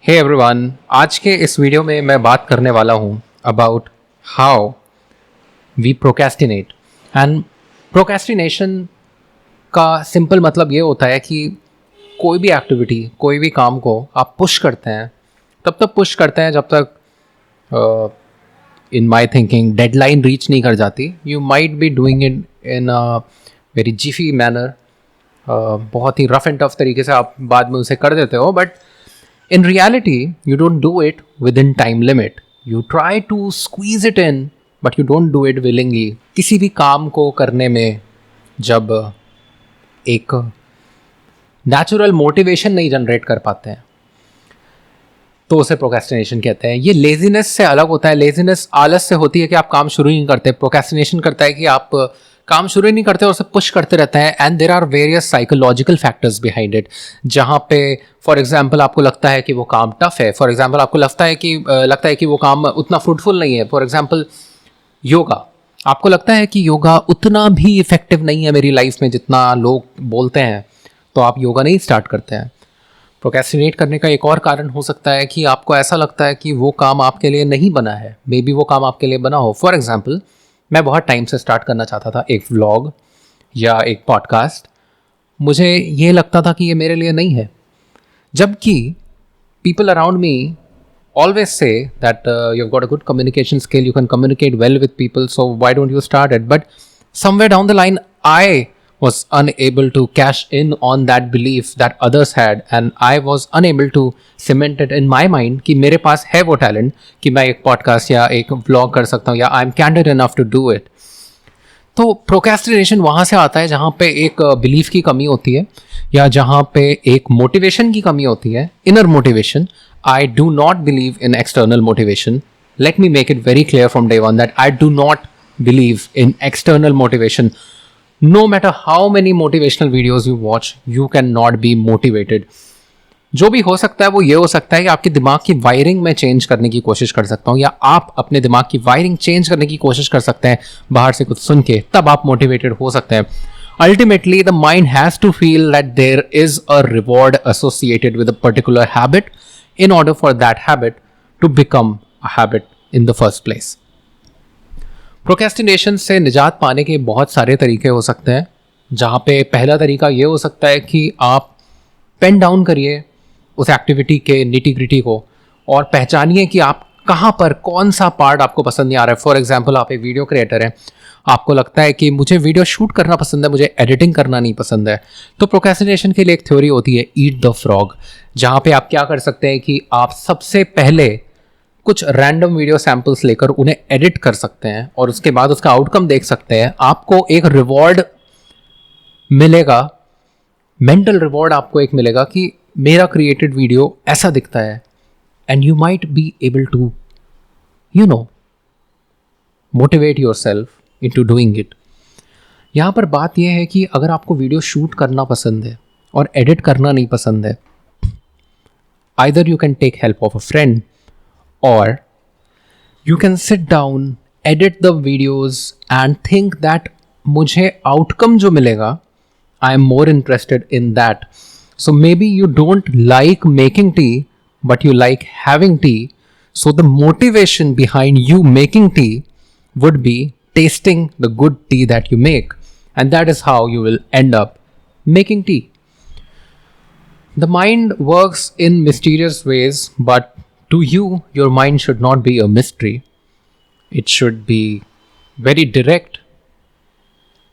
Hey everyone, आज के इस वीडियो में मैं बात करने वाला हूँ about how we procrastinate. And procrastination का सिंपल मतलब ये होता है कि कोई भी एक्टिविटी, कोई भी काम को आप पुश करते हैं, तब तक पुश करते हैं जब तक इन माई थिंकिंग डेडलाइन रीच नहीं कर जाती। You might be doing it in a very Zifi manner, बहुत ही रफ एंड टफ तरीके से आप बाद में उसे कर देते हो, but in reality you don't do it within time limit. You try to squeeze it in but you don't do it willingly. किसी भी काम को करने में जब एक नेचुरल मोटिवेशन नहीं जनरेट कर पाते हैं तो उसे प्रोक्रेस्टिनेशन कहते हैं। ये लेजीनेस से अलग होता है। लेजीनेस आलस से होती है कि आप काम शुरू ही नहीं करते। प्रोक्रेस्टिनेशन करता है कि आप काम शुरू ही नहीं करते और उसे पुश करते रहते हैं। And there are various psychological factors behind it, जहाँ पे फॉर एग्जांपल आपको लगता है कि वो काम टफ है। फॉर एग्जांपल आपको लगता है कि वो काम उतना फ्रूटफुल नहीं है। फॉर एग्जांपल योगा, आपको लगता है कि योगा उतना भी इफेक्टिव नहीं है मेरी लाइफ में जितना लोग बोलते हैं, तो आप योगा नहीं स्टार्ट करते हैं। प्रोक्रेस्टिनेट करने का एक और कारण हो सकता है कि आपको ऐसा लगता है कि वो काम आपके लिए नहीं बना है। मे बी वो काम आपके लिए बना हो। फॉर एग्जांपल, मैं बहुत टाइम से स्टार्ट करना चाहता था एक व्लॉग या एक पॉडकास्ट। मुझे ये लगता था कि ये मेरे लिए नहीं है, जबकि people around me always say that you've got a good communication skill, you can communicate well with people, so why don't you start it? But somewhere down the line I was unable to cash in on that belief that others had, and I was unable to cement it in my mind कि मेरे पास है वो talent कि मैं एक podcast या एक vlog कर सकता हूँ या I'm candid enough to do it. तो प्रोक्रेस्टिनेशन वहाँ से आता है जहाँ पे एक बिलीफ की कमी होती है या जहाँ पे एक मोटिवेशन की कमी होती है, inner motivation. I do not believe in external motivation. Let me make it very clear from day one that I do not believe in external motivation. No matter how many motivational videos you watch, you can not be motivated. जो भी हो सकता है वो ये हो सकता है कि आपके दिमाग की वायरिंग में चेंज करने की कोशिश कर सकता हूँ, या आप अपने दिमाग की वायरिंग चेंज करने की कोशिश कर सकते हैं बाहर से कुछ सुन के, तब आप मोटिवेटेड हो सकते हैं। Ultimately the mind has to feel that there is a reward associated with a particular habit in order for that habit to become a habit in the first place. Procrastination से निजात पाने के बहुत सारे तरीके हो सकते हैं, जहाँ पे पहला तरीका ये हो सकता है कि आप पेन डाउन करिए उस एक्टिविटी के निटी-ग्रिटी को और पहचानिए कि आप कहाँ पर कौन सा पार्ट आपको पसंद नहीं आ रहा है। फॉर एग्जाम्पल, आप एक वीडियो क्रिएटर हैं, आपको लगता है कि मुझे वीडियो शूट करना पसंद है, मुझे एडिटिंग करना नहीं पसंद है। तो प्रोक्रेस्टिनेशन के लिए एक थ्योरी होती है ईट द फ्रॉग, जहाँ पे आप क्या कर सकते हैं कि आप सबसे पहले कुछ रैंडम वीडियो सैम्पल्स लेकर उन्हें एडिट कर सकते हैं और उसके बाद उसका आउटकम देख सकते हैं। आपको एक रिवॉर्ड मिलेगा, मेंटल रिवॉर्ड आपको एक मिलेगा कि मेरा क्रिएटेड वीडियो ऐसा दिखता है, and you might be able to motivate your self into doing it. यहाँ पर बात यह है कि अगर आपको वीडियो शूट करना पसंद है और एडिट करना नहीं पसंद है, either you can take help of a friend or you can sit down, edit the videos and think that मुझे आउटकम जो मिलेगा, I am more interested in that. So maybe you don't like making tea but you like having tea. So the motivation behind you making tea would be tasting the good tea that you make, and that is how you will end up making tea. The mind works in mysterious ways, but to you, your mind should not be a mystery. It should be very direct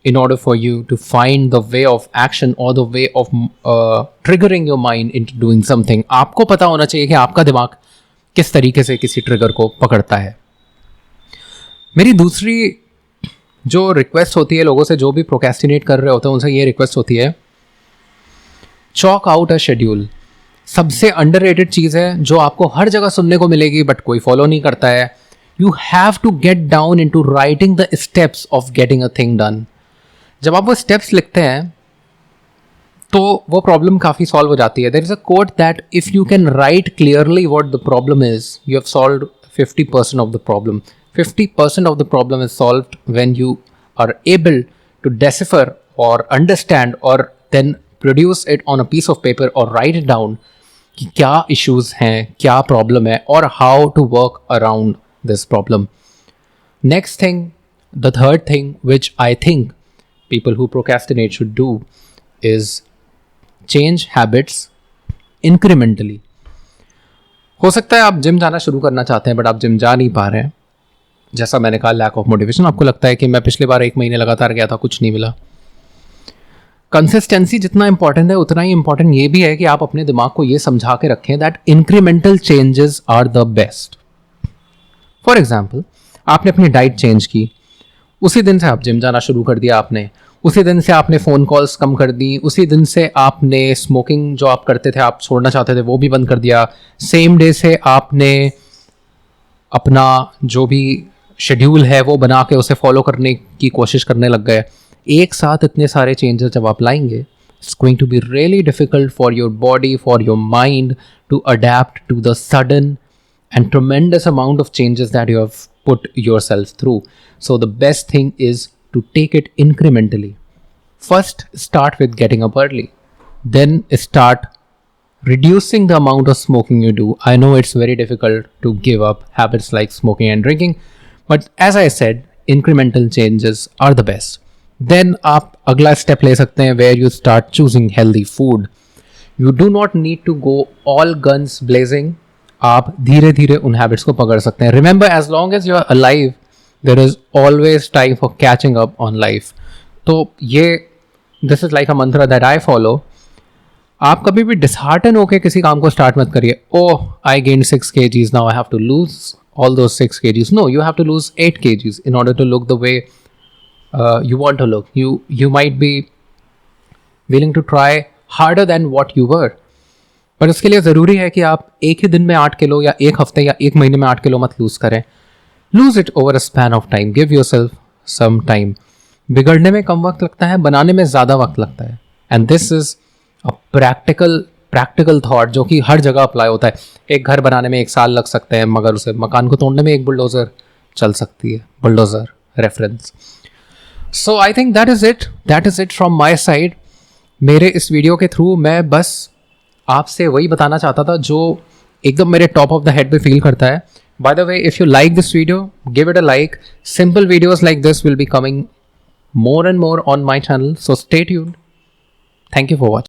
in order for you to find the way of action or the way of triggering your mind into doing something. आपको पता होना चाहिए कि आपका दिमाग किस तरीके से किसी ट्रिगर को पकड़ता है। मेरी दूसरी जो रिक्वेस्ट होती है लोगों से, जो भी प्रोक्रेस्टिनेट कर रहे होते हैं, उनसे ये रिक्वेस्ट होती है, चॉक आउट अ शेड्यूल। सबसे अंडररेटेड चीज़ है जो आपको हर जगह सुनने को मिलेगी बट कोई फॉलो नहीं करता है। You have to get down into writing the steps of getting a thing done. जब आप वो स्टेप्स लिखते हैं तो वो प्रॉब्लम काफ़ी सॉल्व हो जाती है। There is a quote that if you can write clearly what the problem is, you have solved 50% of the problem. 50% of the problem is solved when you are able to decipher or understand or then produce it on a piece of paper or write it down कि क्या issues हैं, क्या problem है और how to work around this problem. Next thing, the third thing which I think people who procrastinate should do is change habits incrementally. हो सकता है आप जिम जाना शुरू करना चाहते हैं बट आप जिम जा नहीं पा रहे हैं. जैसा मैंने कहा, लैक ऑफ मोटिवेशन. आपको लगता है कि मैं पिछली बार 1 महीने लगातार गया था, कुछ नहीं मिला. कंसिस्टेंसी जितना इंपॉर्टेंट है उतना ही इंपॉर्टेंट ये भी है कि आप अपने दिमाग को ये समझा के रखें that incremental changes are the best. For example, आपने अपनी डाइट चेंज की, उसी दिन से आप जिम जाना शुरू कर दिया आपने, उसी दिन से आपने फ़ोन कॉल्स कम कर दी, उसी दिन से आपने स्मोकिंग जो आप करते थे, आप छोड़ना चाहते थे, वो भी बंद कर दिया. सेम डे से आपने अपना जो भी शेड्यूल है वो बना के उसे फॉलो करने की कोशिश करने लग गए. एक साथ इतने सारे चेंजेस जब आप लाएंगे, it's going to be really difficult for your body, for your mind to adapt to the sudden and tremendous amount of changes that you have put yourself through. So the best thing is to take it incrementally. First, start with getting up early. Then start reducing the amount of smoking you do. I know it's very difficult to give up habits like smoking and drinking, but as I said, incremental changes are the best. Then आप अगला step ले सकते हैं where you start choosing healthy food. You do not need to go all guns blazing. आप धीरे धीरे उन habits को पकड़ सकते हैं. Remember, as long as you are alive there is always time for catching up on life. तो ये दिस इज लाइक अ मंत्र दैट आई फॉलो. आप कभी भी डिसहार्टन होकर किसी काम को स्टार्ट मत करिए. Oh, I gain 6 kgs, now I have to lose all those 6 kgs. No, you have to lose 8 kgs in order to look the way you want to look. You might be willing to try harder than what you were. पर उसके लिए ज़रूरी है कि आप एक ही दिन में 8 किलो या एक हफ्ते या 1 महीने में 8 किलो मत लूज़ करें. Lose it over a span of time. Give your self some time. बिगड़ने में कम वक्त लगता है, बनाने में ज़्यादा वक्त लगता है. And this is a practical thought जो कि हर जगह अप्लाई होता है. एक घर बनाने में 1 साल लग सकते हैं, मगर उसे मकान को तोड़ने में एक बुलडोज़र चल सकती है. Bulldozer reference. So I think that is it from my side. मेरे इस वीडियो के थ्रू मैं बस आपसे वही बताना चाहता था जो एकदम मेरे टॉप ऑफ द हेड पे फील करता है. By the way, if you like this video, give it a like. Simple videos like this will be coming more and more on my channel, so stay tuned. Thank you for watching.